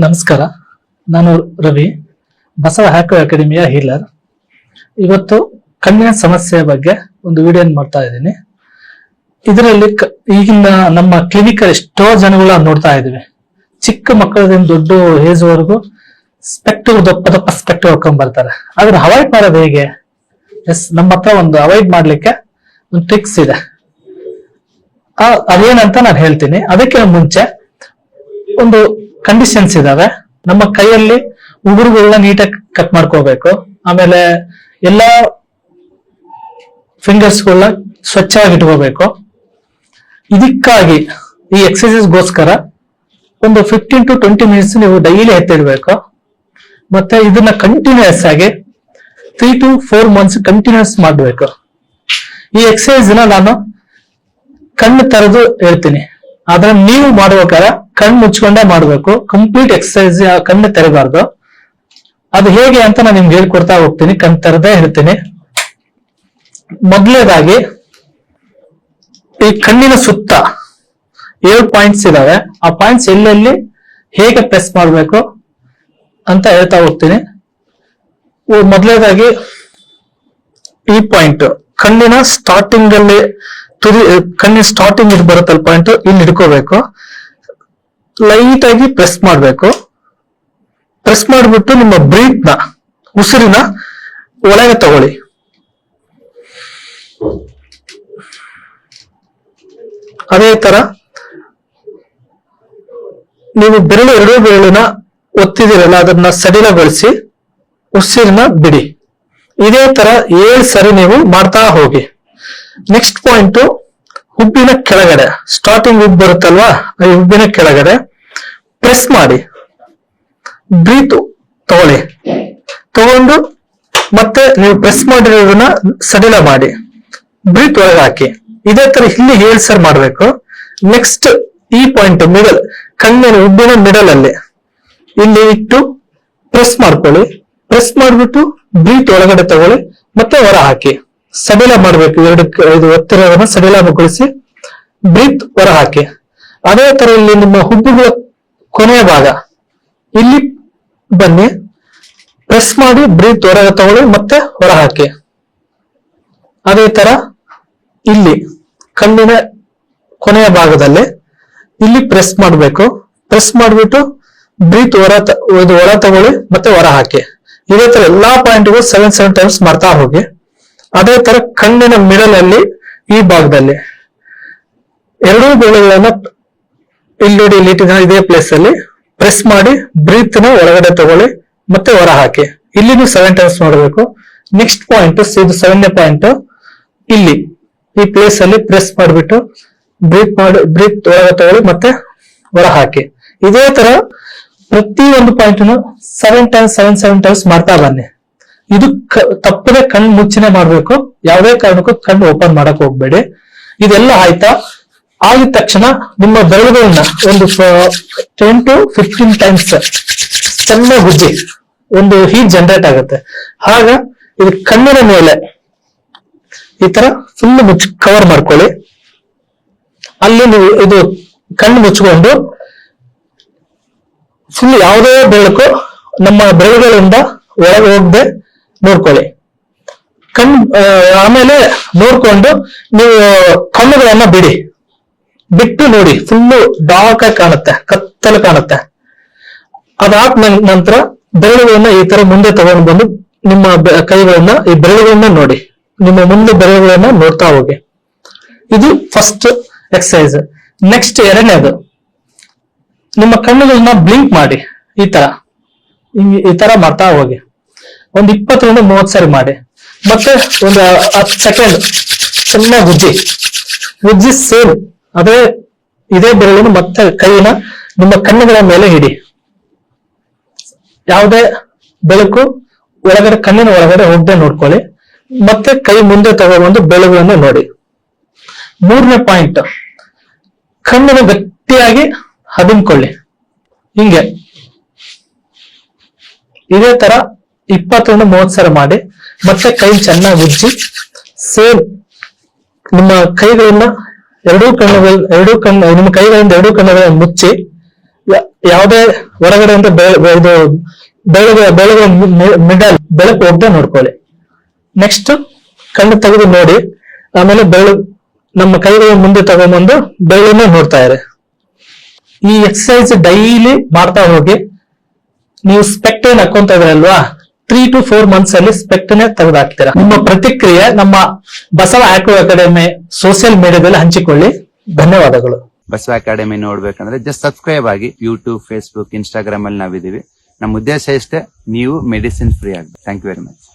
ನಮಸ್ಕಾರ, ನಾನು ರವಿ, ಬಸವ ಹ್ಯಾಕರ್ ಅಕಾಡೆಮಿಯ ಹೀಲರ್. ಇವತ್ತು ಕಣ್ಣಿನ ಸಮಸ್ಯೆಯ ಬಗ್ಗೆ ಒಂದು ವಿಡಿಯೋ ಮಾಡ್ತಾ ಇದ್ದೀನಿ. ಇದರಲ್ಲಿ ಈಗಿನ ನಮ್ಮ ಕ್ಲಿನಿಕ್ ಎಷ್ಟೋ ಜನಗಳ ನೋಡ್ತಾ ಇದ್ದೀವಿ. ಚಿಕ್ಕ ಮಕ್ಕಳದಿಂದ ದೊಡ್ಡ ಏಜ್ ವರೆಗೂ ಸ್ಪೆಕ್ಟಿವ್ ದಪ್ಪ ಸ್ಪೆಕ್ಟಿವ್ ಹಾಕೊಂಡ್ ಬರ್ತಾರೆ. ಆದ್ರೆ ಅವಾಯ್ಡ್ ಮಾಡೋದು ಹೇಗೆ? ನಮ್ಮ ಹತ್ರ ಒಂದು ಅವಾಯ್ಡ್ ಮಾಡ್ಲಿಕ್ಕೆ ಒಂದು ಟ್ರಿಕ್ಸ್ ಇದೆ. ಅದೇನಂತ ನಾನು ಹೇಳ್ತೀನಿ. ಅದಕ್ಕೆ ಮುಂಚೆ ಒಂದು ಕಂಡೀಷನ್ಸ್ ಇದಾವೆ. ನಮ್ಮ ಕೈಯಲ್ಲಿ ಉಗುರುಗಳನ್ನ ನೀಟಾಗಿ ಕಟ್ ಮಾಡ್ಕೋಬೇಕು. ಆಮೇಲೆ ಎಲ್ಲಾ ಫಿಂಗರ್ಸ್ಗಳನ್ನ ಸ್ವಚ್ಛವಾಗಿ ಇಟ್ಕೋಬೇಕು. ಇದಕ್ಕಾಗಿ ಈ ಎಕ್ಸರ್ಸೈಸ್ಗೋಸ್ಕರ ಒಂದು 15 to 20 ಮಿನಿಟ್ಸ್ ನೀವು ಡೈಲಿ ಎತ್ತಿಡ್ಬೇಕು. ಮತ್ತೆ ಇದನ್ನ ಕಂಟಿನ್ಯೂಸ್ ಆಗಿ 3 to 4 ಮಂತ್ಸ್ ಕಂಟಿನ್ಯೂಸ್ ಮಾಡ್ಬೇಕು. ಈ ಎಕ್ಸರ್ಸೈಸ್ ನಾನು ಕಣ್ಣು ತೆರೆದು ಹೇಳ್ತೀನಿ, ಆದ್ರೆ ನೀವು ಮಾಡ್ಬೇಕಾದ್ರೆ ಕಣ್ಣು ಮುಚ್ಕೊಂಡೇ ಮಾಡ್ಬೇಕು. ಕಂಪ್ಲೀಟ್ ಎಕ್ಸರ್ಸೈಸ್ ಕಣ್ಣು ತೆರಬಾರ್ದು. ಅದು ಹೇಗೆ ಅಂತ ನಾನು ನಿಮ್ಗೆ ಹೇಳ್ಕೊಡ್ತಾ ಹೋಗ್ತೀನಿ. ಕಣ್ಣು ತೆರೆದೇ ಹೇಳ್ತೀನಿ. ಮೊದಲನೇದಾಗಿ ಈ ಕಣ್ಣಿನ ಸುತ್ತ 7 ಪಾಯಿಂಟ್ಸ್ ಇದಾವೆ. ಆ ಪಾಯಿಂಟ್ಸ್ ಎಲ್ಲೆಲ್ಲಿ ಹೇಗೆ ಪ್ರೆಸ್ ಮಾಡ್ಬೇಕು ಅಂತ ಹೇಳ್ತಾ ಹೋಗ್ತೀನಿ. ಮೊದಲನೇದಾಗಿ ಈ ಪಾಯಿಂಟ್ ಕಣ್ಣಿನ ಸ್ಟಾರ್ಟಿಂಗ್ ಅಲ್ಲಿ ಕಣ್ಣಿನ ಸ್ಟಾರ್ಟಿಂಗ್ ಇದು ಬರುತ್ತಲ್ಲ ಪಾಯಿಂಟ್, ಇಲ್ಲಿ ಹಿಡ್ಕೋಬೇಕು. ಲೈಟ್ ಆಗಿ ಪ್ರೆಸ್ ಮಾಡ್ಬೇಕು. ಪ್ರೆಸ್ ಮಾಡ್ಬಿಟ್ಟು ನಿಮ್ಮ ಬ್ರೀತ್ ನ ಉಸಿರಿನ ಒಳಗೆ ತಗೊಳ್ಳಿ. ಅದೇ ತರ ನೀವು ಎರಡೂ ಬೆರಳಿನ ಒತ್ತಿದಿರಲ್ಲ, ಅದನ್ನ ಸಡಿಲಗೊಳಿಸಿ ಉಸಿರಿನ ಬಿಡಿ. ಇದೇ ತರ 7 ಸರಿ ನೀವು ಮಾಡ್ತಾ ಹೋಗಿ. ನೆಕ್ಸ್ಟ್ ಪಾಯಿಂಟ್ ಹುಬ್ಬಿನ ಕೆಳಗಡೆ, ಸ್ಟಾರ್ಟಿಂಗ್ ಹುಬ್ಬು ಬರುತ್ತಲ್ವಾ, ಈ ಹುಬ್ಬಿನ ಕೆಳಗಡೆ ಪ್ರೆಸ್ ಮಾಡಿ ಬ್ರೀತ್ ತಗೊಳ್ಳಿ. ತಗೊಂಡು ಮತ್ತೆ ನೀವು ಪ್ರೆಸ್ ಮಾಡಿರೋದನ್ನ ಸಡಿಲ ಮಾಡಿ ಬ್ರೀತ್ ಒಳಗೆ ಹಾಕಿ. ಇದೇ ತರ ಇಲ್ಲಿ 7 ಸರಿ ಮಾಡ್ಬೇಕು. ನೆಕ್ಸ್ಟ್ ಈ ಪಾಯಿಂಟ್ ಮಿಡಲ್, ಕಣ್ಣಿನ ಹುಬ್ಬಿನ ಮಿಡಲ್ ಅಲ್ಲಿ ಇಲ್ಲಿ ಇಟ್ಟು ಪ್ರೆಸ್ ಮಾಡ್ಕೊಳ್ಳಿ. ಪ್ರೆಸ್ ಮಾಡ್ಬಿಟ್ಟು ಬ್ರೀತ್ ಒಳಗಡೆ ತಗೊಳ್ಳಿ, ಮತ್ತೆ ಹೊರ ಹಾಕಿ. ಸಡಿಲ ಮಾಡ್ಬೇಕು. ಇದು ಒತ್ತಿರೋದನ್ನ ಸಡಿಲಗೊಳಿಸಿ ಬ್ರೀತ್ ಹೊರ ಹಾಕಿ. ಅದೇ ತರ ಇಲ್ಲಿ ನಿಮ್ಮ ಹುಬ್ಬುಗಳ ಕೊನೆಯ ಭಾಗ ಇಲ್ಲಿ ಬನ್ನಿ, ಪ್ರೆಸ್ ಮಾಡಿ ಬ್ರೀತ್ ಹೊರಗೆ ತಗೊಳ್ಳಿ, ಮತ್ತೆ ಹೊರ ಹಾಕಿ. ಅದೇ ತರ ಇಲ್ಲಿ ಕಣ್ಣಿನ ಕೊನೆಯ ಭಾಗದಲ್ಲಿ ಇಲ್ಲಿ ಪ್ರೆಸ್ ಮಾಡ್ಬೇಕು. ಪ್ರೆಸ್ ಮಾಡ್ಬಿಟ್ಟು ಬ್ರೀತ್ ಹೊರ ತಗೊಳ್ಳಿ, ಮತ್ತೆ ಹೊರ ಹಾಕಿ. ಇದೇ ತರ ಎಲ್ಲಾ ಪಾಯಿಂಟ್ಗೂ 7 ಟೈಮ್ಸ್ ಮಾಡ್ತಾ ಹೋಗಿ. ಅದೇ ತರ ಕಣ್ಣಿನ ಮಿಡಲ್ ಅಲ್ಲಿ ಈ ಭಾಗದಲ್ಲಿ ಎರಡೂ ಬೆರಳುಗಳನ್ನ ಇಲ್ಲಿ ಇದೇ ಪ್ಲೇಸ್ ಅಲ್ಲಿ ಪ್ರೆಸ್ ಮಾಡಿ ಬ್ರೀತ್ ನ ಒಳಗಡೆ ತಗೊಳ್ಳಿ, ಮತ್ತೆ ಹೊರ ಹಾಕಿ. ಇಲ್ಲಿನೂ 7 ಟೈಮ್ಸ್ ಮಾಡಬೇಕು. ನೆಕ್ಸ್ಟ್ ಪಾಯಿಂಟ್, ಇದು 7ನೇ ಪಾಯಿಂಟ್. ಇಲ್ಲಿ ಈ ಪ್ಲೇಸ್ ಅಲ್ಲಿ ಪ್ರೆಸ್ ಮಾಡಿಬಿಟ್ಟು ಬ್ರೀತ್ ಒಳಗೆ ತಗೊಳ್ಳಿ, ಮತ್ತೆ ಹೊರ ಹಾಕಿ. ಇದೇ ತರ ಪ್ರತಿಯೊಂದು ಪಾಯಿಂಟ್ 7 ಟೈಮ್ಸ್ ಮಾಡ್ತಾ ಬನ್ನಿ. ಇದು ತಪ್ಪದೆ ಕಣ್ಣು ಮುಚ್ಚಿನೇ ಮಾಡ್ಬೇಕು. ಯಾವುದೇ ಕಾರಣಕ್ಕೂ ಕಣ್ಣು ಓಪನ್ ಮಾಡಕ್ ಹೋಗ್ಬೇಡಿ. ಇದೆಲ್ಲ ಆಯ್ತಾ? ಆಗಿದ ತಕ್ಷಣ ನಿಮ್ಮ ಬೆರಳುಗಳನ್ನ ಒಂದು 10 to 15 ಟೈಮ್ಸ್ ಚೆನ್ನಾಗಿ ಉಜ್ಜಿ. ಒಂದು ಹೀಟ್ ಜನರೇಟ್ ಆಗುತ್ತೆ. ಆಗ ಇದು ಕಣ್ಣಿನ ಮೇಲೆ ಈ ತರ ಫುಲ್ ಕವರ್ ಮಾಡ್ಕೊಳ್ಳಿ. ಅಲ್ಲಿ ನೀವು ಇದು ಕಣ್ಣು ಮುಚ್ಕೊಂಡು ಫುಲ್ ಯಾವುದೇ ಬೆಳಕು ನಮ್ಮ ಬೆರಳುಗಳಿಂದ ಒಳಗೆ ಹೋಗದೆ ನೋಡ್ಕೊಳ್ಳಿ. ಆಮೇಲೆ ನೋಡ್ಕೊಂಡು ನೀವು ಕಣ್ಣುಗಳನ್ನ ಬಿಟ್ಟು ನೋಡಿ. ಫುಲ್ಲು ಡಾರ್ಕ್ ಆಗಿ ಕಾಣುತ್ತೆ, ಕತ್ತಲು ಕಾಣುತ್ತೆ. ಅದಾದ ನಂತರ ಬೆರಳುಗಳನ್ನ ಈ ತರ ಮುಂದೆ ತಗೊಂಡು ಬಂದು ನಿಮ್ಮ ಕೈಗಳನ್ನ ಈ ಬೆರಳುಗಳನ್ನ ನೋಡಿ, ನಿಮ್ಮ ಮುಂದೆ ಬೆರಳುಗಳನ್ನ ನೋಡ್ತಾ ಹೋಗಿ. ಇದು ಫಸ್ಟ್ ಎಕ್ಸರ್ಸೈಸ್. ನೆಕ್ಸ್ಟ್ ಎರಡನೇದು, ನಿಮ್ಮ ಕಣ್ಣುಗಳನ್ನ ಬ್ಲಿಂಕ್ ಮಾಡಿ. ಈ ತರ ಮಾಡ್ತಾ ಹೋಗಿ. ಒಂದು 20 ರಿಂದ 30 ಸರಿ ಮಾಡಿ. ಮತ್ತೆ ಒಂದು 10 ಸೆಕೆಂಡ್ ಚೆನ್ನಾಗಿ ಉಜ್ಜಿ ಸೇಮ್ ಇದೇ ಬೆರಳನ್ನು ಮತ್ತೆ ಕೈನ ನಿಮ್ಮ ಕಣ್ಣುಗಳ ಮೇಲೆ ಹಿಡಿ. ಯಾವುದೇ ಬೆಳಕು ಕಣ್ಣಿನ ಒಳಗಡೆ ಹೋಗದೆ ನೋಡ್ಕೊಳ್ಳಿ. ಮತ್ತೆ ಕೈ ಮುಂದೆ ತಗೊಬಂದು ಬೆಳಗುಗಳನ್ನು ನೋಡಿ. 3ನೇ ಪಾಯಿಂಟ್, ಕಣ್ಣನ್ನು ಗಟ್ಟಿಯಾಗಿ ಹದಿಮ್ಕೊಳ್ಳಿ. ಹಿಂಗೆ ಇದೇ ತರ 20 ರಿಂದ 30 ಸರಿ ಮಾಡಿ. ಮತ್ತೆ ಕೈ ಚೆನ್ನಾಗಿ ಉಜ್ಜಿ ಸೇಮ್ ನಿಮ್ಮ ಕೈಗಳನ್ನ ನಿಮ್ಮ ಕೈಗಳಿಂದ 2 ಕಣ್ಣುಗಳನ್ನು ಮುಚ್ಚಿ ಯಾವುದೇ ಹೊರಗಡೆ ಅಂತ ಇದು ಬೆಳಗ್ಗೆ ಮಿಡಲ್ ಬೆಳಕು ಹೋಗದೆ ನೋಡ್ಕೊಳ್ಳಿ. ನೆಕ್ಸ್ಟ್ ಕಣ್ಣು ತೆಗೆದು ನೋಡಿ, ಆಮೇಲೆ ನಮ್ಮ ಕೈಗಳ ಮುಂದೆ ತಗೊಂಡ್ಬಂದು ಬೆರಳನ್ನ ನೋಡ್ತಾ ಇರಿ. ಈ ಎಕ್ಸರ್ಸೈಸ್ ಡೈಲಿ ಮಾಡ್ತಾ ಹೋಗಿ. ನೀವು ಸ್ಪೆಕ್ಟ್ ಏನ್ ಹಾಕೊಂತ ಇದ್ರಲ್ವಾ, 3 to 4 months ಅಲ್ಲಿ ಸ್ಪೆಕ್ಟ್ ನೇ ತೆಗೆದಾಕ್ತೀರಾ. ನಿಮ್ಮ ಪ್ರತಿಕ್ರಿಯೆ ನಮ್ಮ ಬಸವ ಆಕ್ರೋ ಅಕಾಡೆಮಿ ಸೋಷಿಯಲ್ ಮೀಡಿಯಾದಲ್ಲಿ ಹಂಚಿಕೊಳ್ಳಿ. ಧನ್ಯವಾದಗಳು. ಬಸವ ಅಕಾಡೆಮಿ ನೋಡ್ಬೇಕಂದ್ರೆ ಜಸ್ಟ್ ಸಬ್ಸ್ಕ್ರೈಬ್ ಆಗಿ. ಯೂಟ್ಯೂಬ್, ಫೇಸ್ಬುಕ್, ಇನ್ಸ್ಟಾಗ್ರಾಮ್ ಅಲ್ಲಿ ನಾವಿದೀವಿ. ನಮ್ಮ ಉದ್ದೇಶ ಇಷ್ಟೇ, ನೀವು ಮೆಡಿಸಿನ್ ಫ್ರೀ ಆಗಿ. Thank you very much.